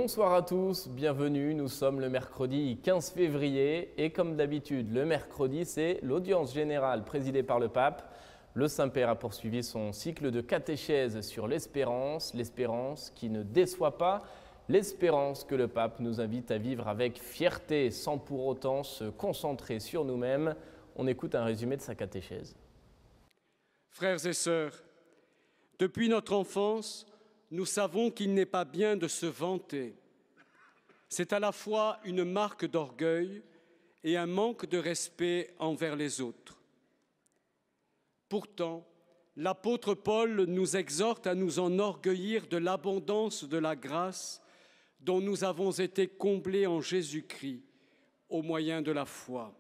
Bonsoir à tous, bienvenue, nous sommes le mercredi 15 février et comme d'habitude, le mercredi, c'est l'audience générale présidée par le pape. Le Saint-Père a poursuivi son cycle de catéchèse sur l'espérance, l'espérance qui ne déçoit pas, l'espérance que le pape nous invite à vivre avec fierté sans pour autant se concentrer sur nous-mêmes. On écoute un résumé de sa catéchèse. Frères et sœurs, depuis notre enfance, nous savons qu'il n'est pas bien de se vanter. C'est à la fois une marque d'orgueil et un manque de respect envers les autres. Pourtant, l'apôtre Paul nous exhorte à nous enorgueillir de l'abondance de la grâce dont nous avons été comblés en Jésus-Christ au moyen de la foi.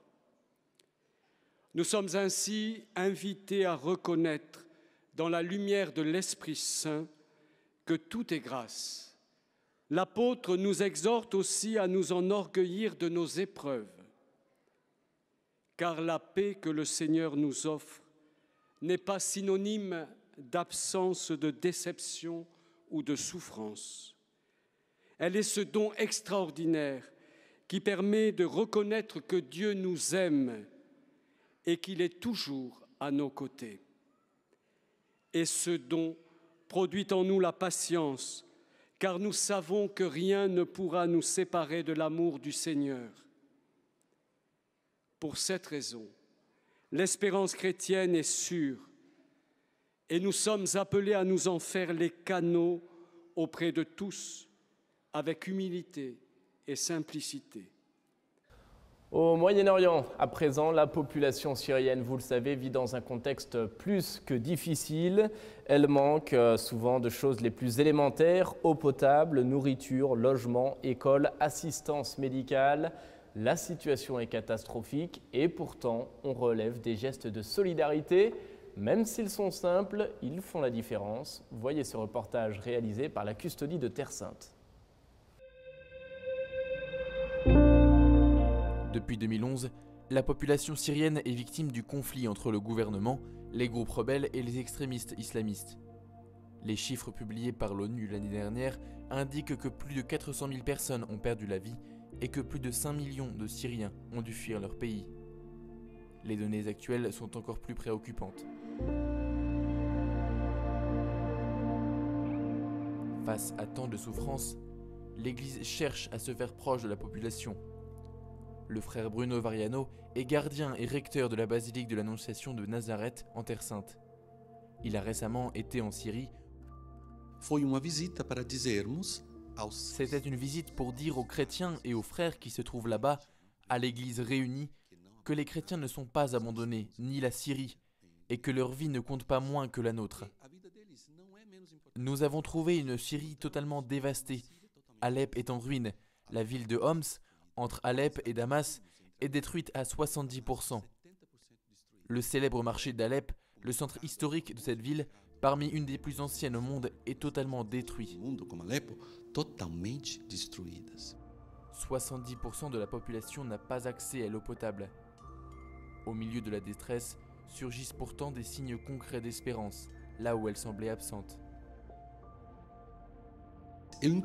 Nous sommes ainsi invités à reconnaître dans la lumière de l'Esprit Saint que tout est grâce. L'apôtre nous exhorte aussi à nous enorgueillir de nos épreuves, car la paix que le Seigneur nous offre n'est pas synonyme d'absence de déception ou de souffrance. Elle est ce don extraordinaire qui permet de reconnaître que Dieu nous aime et qu'il est toujours à nos côtés. Et ce don produit en nous la patience, car nous savons que rien ne pourra nous séparer de l'amour du Seigneur. Pour cette raison, l'espérance chrétienne est sûre et nous sommes appelés à nous en faire les canaux auprès de tous, avec humilité et simplicité. Au Moyen-Orient, à présent, la population syrienne, vous le savez, vit dans un contexte plus que difficile. Elle manque souvent de choses les plus élémentaires, eau potable, nourriture, logement, école, assistance médicale. La situation est catastrophique et pourtant, on relève des gestes de solidarité. Même s'ils sont simples, ils font la différence. Voyez ce reportage réalisé par la Custodie de Terre Sainte. Depuis 2011, la population syrienne est victime du conflit entre le gouvernement, les groupes rebelles et les extrémistes islamistes. Les chiffres publiés par l'ONU l'année dernière indiquent que plus de 400 000 personnes ont perdu la vie et que plus de 5 millions de Syriens ont dû fuir leur pays. Les données actuelles sont encore plus préoccupantes. Face à tant de souffrances, l'Église cherche à se faire proche de la population. Le frère Bruno Variano est gardien et recteur de la basilique de l'Annonciation de Nazareth en Terre Sainte. Il a récemment été en Syrie. C'était une visite pour dire aux chrétiens et aux frères qui se trouvent là-bas, à l'église réunie, que les chrétiens ne sont pas abandonnés, ni la Syrie, et que leur vie ne compte pas moins que la nôtre. Nous avons trouvé une Syrie totalement dévastée. Alep est en ruine. La ville de Homs, entre Alep et Damas, est détruite à 70%. Le célèbre marché d'Alep, le centre historique de cette ville, parmi une des plus anciennes au monde, est totalement détruit. 70% de la population n'a pas accès à l'eau potable. Au milieu de la détresse, surgissent pourtant des signes concrets d'espérance, là où elle semblait absente. J'ai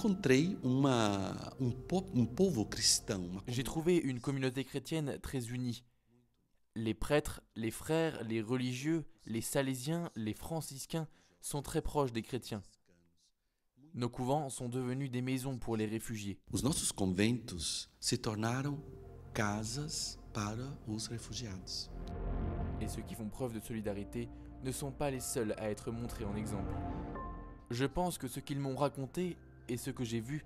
trouvé une communauté chrétienne très unie. Les prêtres, les frères, les religieux, les salésiens, les franciscains sont très proches des chrétiens. Nos couvents sont devenus des maisons pour les réfugiés. Os nossos conventos se tornaram casas para os refugiados. Et ceux qui font preuve de solidarité ne sont pas les seuls à être montrés en exemple. Je pense que ce qu'ils m'ont raconté et ce que j'ai vu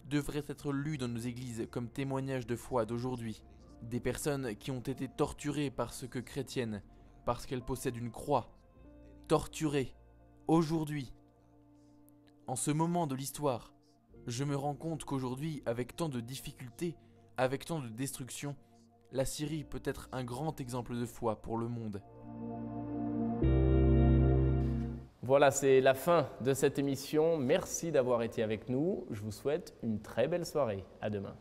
devrait être lu dans nos églises comme témoignage de foi d'aujourd'hui. Des personnes qui ont été torturées parce que chrétiennes, parce qu'elles possèdent une croix. Torturées, aujourd'hui. En ce moment de l'histoire, je me rends compte qu'aujourd'hui, avec tant de difficultés, avec tant de destruction, la Syrie peut être un grand exemple de foi pour le monde. Voilà, c'est la fin de cette émission. Merci d'avoir été avec nous. Je vous souhaite une très belle soirée. À demain.